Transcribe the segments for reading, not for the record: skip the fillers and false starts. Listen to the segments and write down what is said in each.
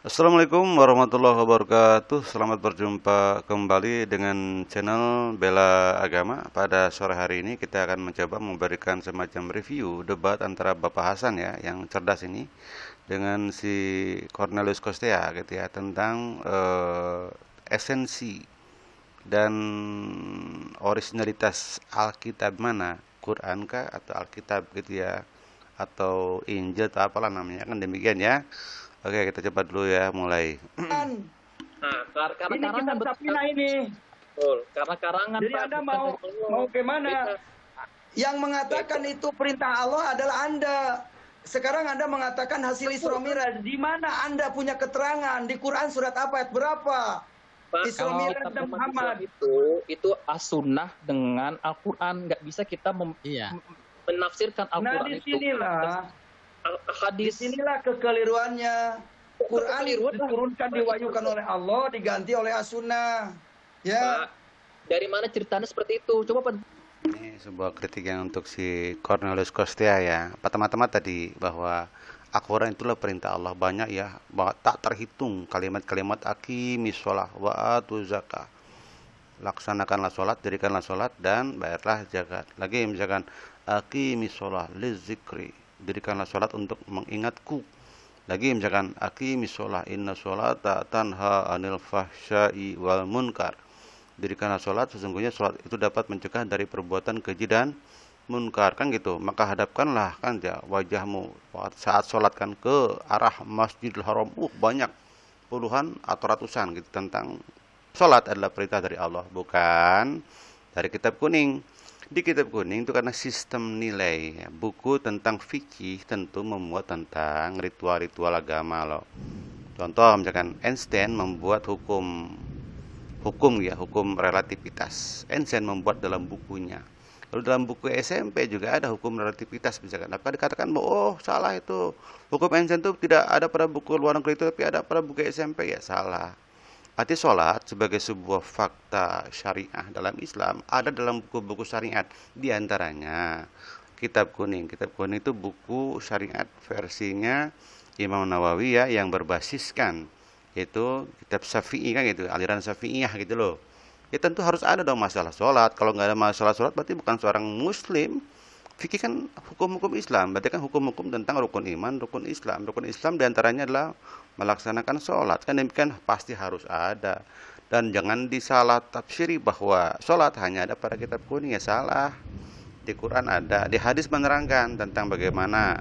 Assalamualaikum warahmatullahi wabarakatuh. Selamat berjumpa kembali dengan channel Bela Agama. Pada sore hari ini kita akan mencoba memberikan semacam review debat antara Bapak Hasan ya, yang cerdas ini, dengan si Cornelius Kostea gitu ya, tentang esensi dan originalitas Alkitab mana, Quran kah atau Alkitab gitu ya, atau Injil atau apalah namanya, kan demikian ya. Oke, kita coba dulu ya, mulai. Kan, Nah, karena ini karangan kitab Safina ini. betul. Karena karangan Jadi Pak, Anda bukan mau dari Allah. mau gimana? Beda. Yang mengatakan itu perintah Allah adalah Anda. Sekarang Anda mengatakan hasil Isra Miraj. Di mana Anda punya keterangan? Di Quran surat apa, ayat berapa? Pak, Isra kalau Miraj kitab dan umat Muhammad. Islam itu as-sunnah dengan Al-Quran. Nggak bisa kita Iya. menafsirkan Nah, Al-Quran itu. Hadis. disinilah kekeliruannya. Quran Kekeliruan, Pak. diturunkan, diwahyukan oleh Allah, diganti oleh as-sunnah. Pak, Ya, dari mana ceritanya seperti itu? Coba Pak. Ini sebuah kritik yang untuk si Cornelius Kostea ya. Pertama-tama tadi bahwa Al-Quran itulah perintah Allah, banyak ya, bahwa tak terhitung kalimat-kalimat aqimi sholah wa atu zakah. Laksanakanlah sholat, dirikanlah sholat, dan bayarlah zakat. Lagi misalkan aqimi sholah lizikri, dirikanlah sholat untuk mengingatku. Lagi misalkan aqimi sholah inna sholata tanha anil fahsyai wal munkar, dirikanlah sholat, sesungguhnya sholat itu dapat mencegah dari perbuatan keji dan munkar, kan gitu. Maka hadapkanlah kan ya wajahmu saat sholat kan ke arah Masjidil Haram. Banyak puluhan atau ratusan gitu tentang sholat adalah perintah dari Allah, bukan dari kitab kuning. Di kitab kuning itu karena sistem nilai ya, buku tentang fikih tentu memuat tentang ritual-ritual agama loh. Contoh misalkan Einstein membuat hukum relativitas. Einstein membuat dalam bukunya. Lalu dalam buku SMP juga ada hukum relativitas misalkan. Maka dikatakan bahwa salah itu. Hukum Einstein itu tidak ada pada buku luar negeri itu, tapi ada pada buku SMP, ya salah. Arti sholat sebagai sebuah fakta syariah dalam Islam ada dalam buku-buku syariat, di antaranya Kitab Kuning. Kitab Kuning itu buku syariat versinya Imam Nawawi ya, yang berbasiskan itu kitab Syafi'i kan gitu, aliran Syafi'iyah gitu loh. Ya tentu harus ada dong masalah sholat. Kalau nggak ada masalah sholat berarti bukan seorang muslim. Fikih kan hukum-hukum Islam, berarti kan hukum-hukum tentang rukun iman, rukun Islam. Rukun Islam diantaranya adalah melaksanakan sholat. Kan demikian pasti harus ada. Dan jangan disalah tafsiri bahwa sholat hanya ada pada kitab kuning, ya salah. Di Quran ada, di hadis menerangkan tentang bagaimananya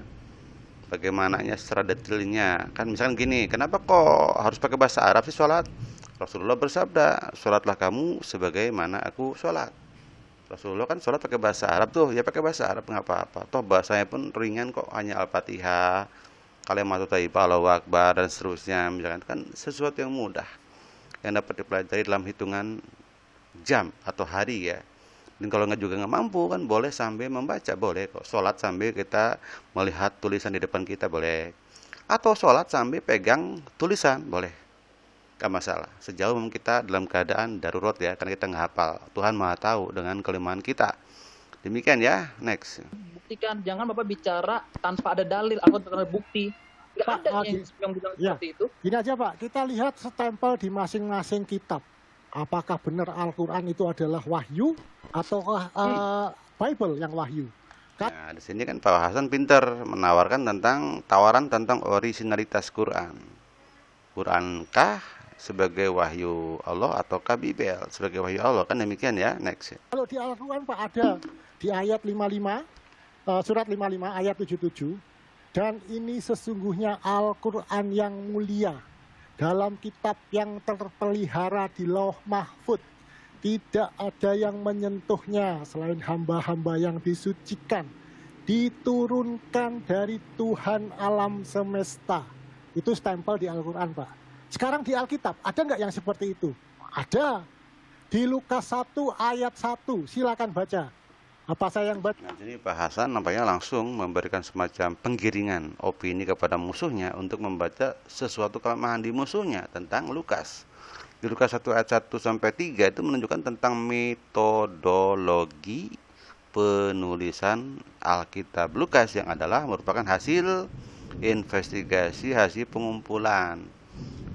secara detailnya. Kan misalkan gini, kenapa kok harus pakai bahasa Arab sih sholat? Rasulullah bersabda, sholatlah kamu sebagaimana aku sholat. Rasulullah kan sholat pakai bahasa Arab tuh, ya pakai bahasa Arab nggak apa-apa. Toh bahasanya pun ringan kok, hanya Al-Fatihah, kalimat thayyibah, Allahu Akbar, dan seterusnya. Misalkan kan sesuatu yang mudah, yang dapat dipelajari dalam hitungan jam atau hari ya. Dan kalau nggak juga nggak mampu kan boleh sambil membaca, boleh kok. Sholat sambil kita melihat tulisan di depan kita, boleh. Atau sholat sambil pegang tulisan, boleh. Gak masalah. Sejauh kita dalam keadaan darurat ya, karena kita nggak hafal. Tuhan Maha tahu dengan kelemahan kita. Demikian ya. Next. Buktikan, jangan Bapak bicara tanpa ada dalil atau tanpa bukti. Nggak Pak, ada yang bilang ya, seperti itu. gini aja Pak, kita lihat stempel di masing-masing kitab. Apakah benar Al-Quran itu adalah wahyu ataukah Bible yang wahyu? Nah, di sini kan Pak Hasan pinter menawarkan tentang tawaran tentang originalitas Quran. Qurankah sebagai wahyu Allah ataukah Bible sebagai wahyu Allah, kan demikian ya. Next. Kalau di Al-Quran Pak ada di ayat 55, surat 55 ayat 77. Dan ini sesungguhnya Al-Quran yang mulia, dalam kitab yang terpelihara di Lauh Mahfud. Tidak ada yang menyentuhnya selain hamba-hamba yang disucikan. Diturunkan dari Tuhan alam semesta. Itu stempel di Al-Quran Pak. Sekarang di Alkitab, ada nggak yang seperti itu? Ada. Di Lukas 1 ayat 1, silakan baca. Apa saya yang baca? Nah, jadi Pak Hasan nampaknya langsung memberikan semacam penggiringan opini kepada musuhnya untuk membaca sesuatu kelemahan di musuhnya tentang Lukas. Di Lukas 1 ayat 1 sampai 3 itu menunjukkan tentang metodologi penulisan Alkitab Lukas yang adalah merupakan hasil investigasi, hasil pengumpulan.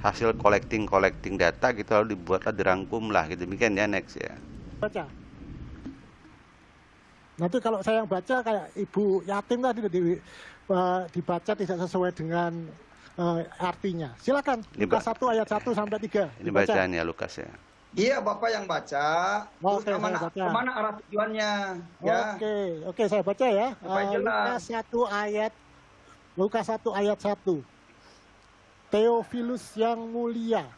hasil collecting data gitu, lalu dibuatlah, dirangkum lah gitu, demikian ya. Next ya. Baca. Nanti kalau saya yang baca kayak ibu yatim tadi dibaca tidak sesuai dengan artinya. Silakan. Lukas 1 ayat 1 sampai 3. Ini bacaan ya Lukas ya. Iya, Bapak yang baca. Terus Oke, saya baca. kemana arah tujuannya? Ya. Oke, saya baca ya. Supaya jelas. Lukas 1 ayat 1. Theophilus yang mulia,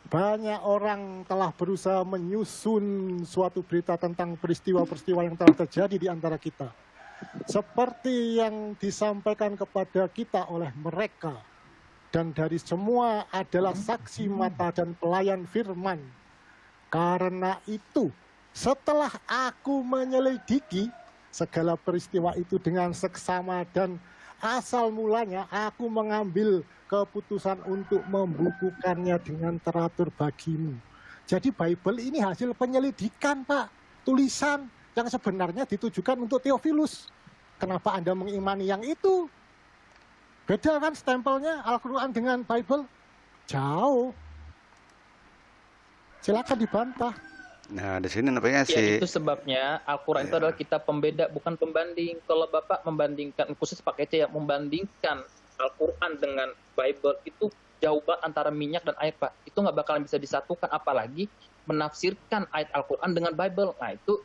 banyak orang telah berusaha menyusun suatu berita tentang peristiwa-peristiwa yang telah terjadi di antara kita. Seperti yang disampaikan kepada kita oleh mereka. Dan dari semua adalah saksi mata dan pelayan firman. Karena itu, setelah aku menyelidiki segala peristiwa itu dengan seksama dan asal mulanya, aku mengambil keputusan untuk membukukannya dengan teratur bagimu. Jadi Bible ini hasil penyelidikan, Pak. Tulisan yang sebenarnya ditujukan untuk Theophilus. Kenapa Anda mengimani yang itu? Beda kan stempelnya Al-Quran dengan Bible? Jauh. Silakan dibantah. Nah, di sini nampaknya Ya, si itu sebabnya Al-Quran itu adalah kitab pembeda, bukan pembanding. Kalau Bapak membandingkan, khusus Pak Kece ya, membandingkan Al-Quran dengan Bible, itu jauh banget antara minyak dan air, Pak. Itu nggak bakalan bisa disatukan, apalagi menafsirkan ayat Al-Quran dengan Bible. Nah, itu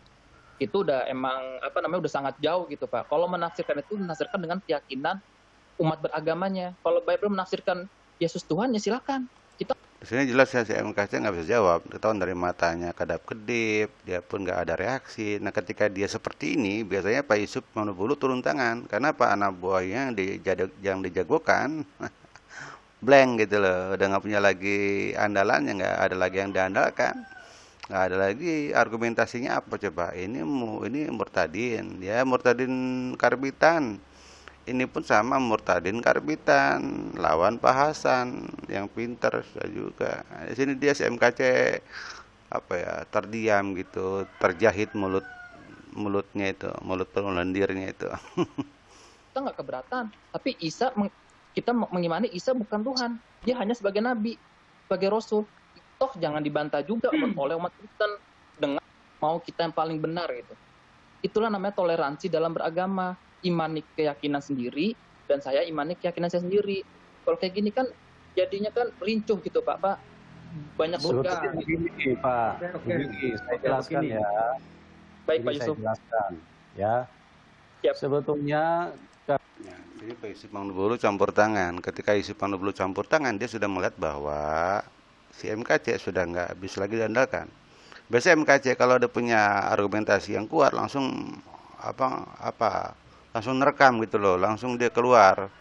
udah emang, udah sangat jauh gitu, Pak. Kalau menafsirkan itu, menafsirkan dengan keyakinan umat beragamanya. Kalau Bible menafsirkan Yesus Tuhan, ya silakan. di sini jelas ya, si MKC nggak bisa jawab. Ketahuan dari matanya kedap-kedip, dia pun nggak ada reaksi. Nah, ketika dia seperti ini, biasanya Pak Yusuf Manubulu turun tangan. Karena Pak anak buahnya yang dijagokan blank gitu loh, udah nggak punya lagi andalannya, nggak ada lagi yang diandalkan, nggak ada lagi argumentasinya. Apa coba? Ini murtadin, ya murtadin karbitan. Ini pun sama, murtadin karbitan, lawan Pak Hasan yang pinter juga. Nah, di sini dia MKC terdiam gitu, terjahit mulutnya itu, mulut pengulendirnya itu. Kita nggak keberatan, tapi kita mengimani Isa bukan Tuhan, dia hanya sebagai nabi, sebagai rasul. Toh jangan dibantah juga oleh umat Kristen dengan mau kita yang paling benar gitu. Itulah namanya toleransi dalam beragama. Imani keyakinan sendiri dan saya imani keyakinan saya sendiri. Kalau kayak gini kan jadinya kan rincuh gitu, Pak. Banyak sebetulnya begini, Pak. Begini, saya jelaskan ya. Baik, Pak Yusuf. Saya jelaskan ya. Siap. Sebetulnya jadi Pak Yusuf Manubulu campur tangan. Ketika Yusuf Manubulu campur tangan, dia sudah melihat bahwa si MKC sudah nggak bisa lagi diandalkan. Biasanya MKC kalau ada punya argumentasi yang kuat, langsung langsung nerekam gitu loh, langsung dia keluar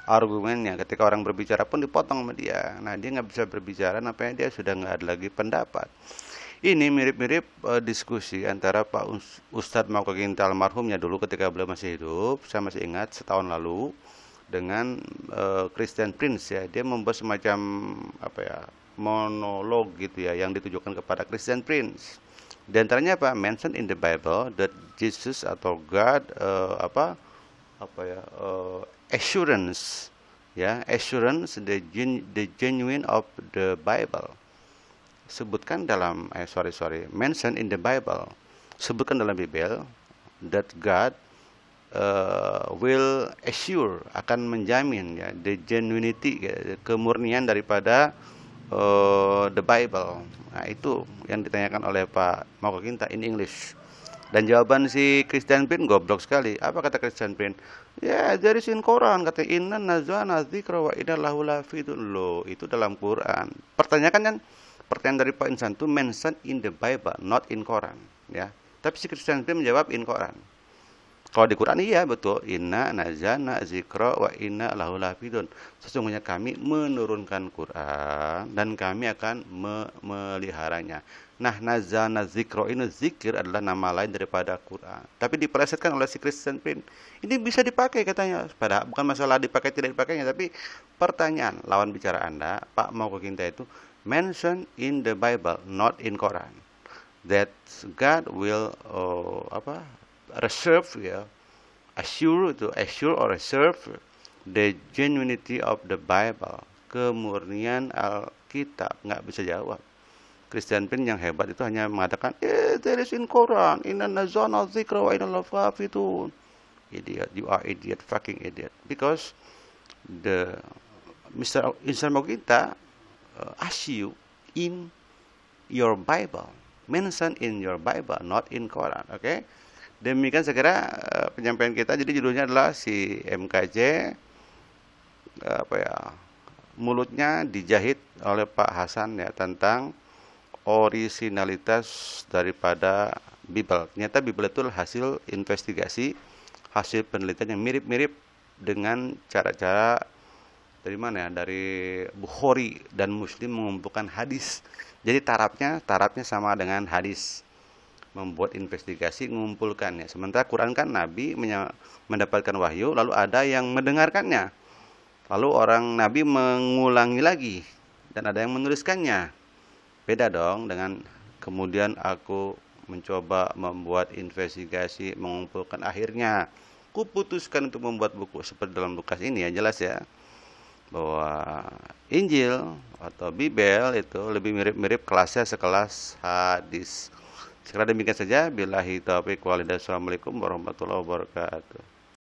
argumennya. Ketika orang berbicara pun dipotong sama dia. Nah, dia nggak bisa berbicara, nampaknya dia sudah nggak ada lagi pendapat. Ini mirip-mirip diskusi antara Pak Ustadz Mako Gintal almarhumnya dulu ketika beliau masih hidup. Saya masih ingat setahun lalu dengan Christian Prince ya. Dia membuat semacam monolog gitu ya, yang ditujukan kepada Christian Prince. Di antaranya mention in the Bible that Jesus atau God assurance the genuine of the Bible. Sebutkan dalam mention in the Bible. Sebutkan dalam Bible that God will assure, akan menjamin ya, the genuinity, ya, kemurnian daripada the Bible. Nah, itu yang ditanyakan oleh Pak Mako Ginta in English. Dan jawaban si Christian Prince goblok sekali. Apa kata Christian Prince? Ya, there is in Quran, kata inna nazwana dzikra wa inna lahu lafidun. Loh, itu dalam Quran. Pertanyaan dari Pak Insan itu mention in the Bible, not in Quran, ya. Tapi si Christian Prince menjawab in Quran. Kalau di Quran iya betul, inna nazana zikra wa inna lahu lafidun. Sesungguhnya kami menurunkan Quran dan kami akan memeliharanya. Nah, nazana zikra ini, zikir adalah nama lain daripada Quran. Tapi dipelesetkan oleh si Christian Prince. Ini bisa dipakai katanya. Padahal bukan masalah dipakai tidak dipakainya, tapi pertanyaan lawan bicara Anda, Pak Mako Ginta itu mention in the Bible, not in Quran. That God will reserve ya, assure or reserve the genuinity of the Bible. kemurnian Alkitab, nggak bisa jawab. Christian Pin yang hebat itu hanya mengatakan, there is in Quran, inna nazana dzikra wa inna lafafitun. Idiot, you are idiot, fucking idiot. Because the Mr. Insan Mogita ask you in your Bible, mention in your Bible, not in Quran. Oke, demikian saya kira penyampaian kita. Jadi judulnya adalah si MKJ mulutnya dijahit oleh Pak Hasan ya, tentang originalitas daripada Bible. Ternyata Bible itu hasil investigasi, hasil penelitian yang mirip-mirip dengan cara-cara dari mana ya? Dari Bukhari dan Muslim mengumpulkan hadis. Jadi tarafnya sama dengan hadis. Membuat investigasi, mengumpulkannya. Sementara Quran kan Nabi mendapatkan wahyu, lalu ada yang mendengarkannya. Lalu orang Nabi mengulangi lagi dan ada yang menuliskannya. Beda dong dengan kemudian aku mencoba membuat investigasi, mengumpulkan, akhirnya kuputuskan untuk membuat buku seperti dalam Lukas ini ya, jelas ya bahwa Injil atau Bible itu lebih mirip-mirip kelasnya sekelas hadis. Sekira demikian saja. Billahi taufiq wal hidayah. Assalamualaikum warahmatullahi wabarakatuh.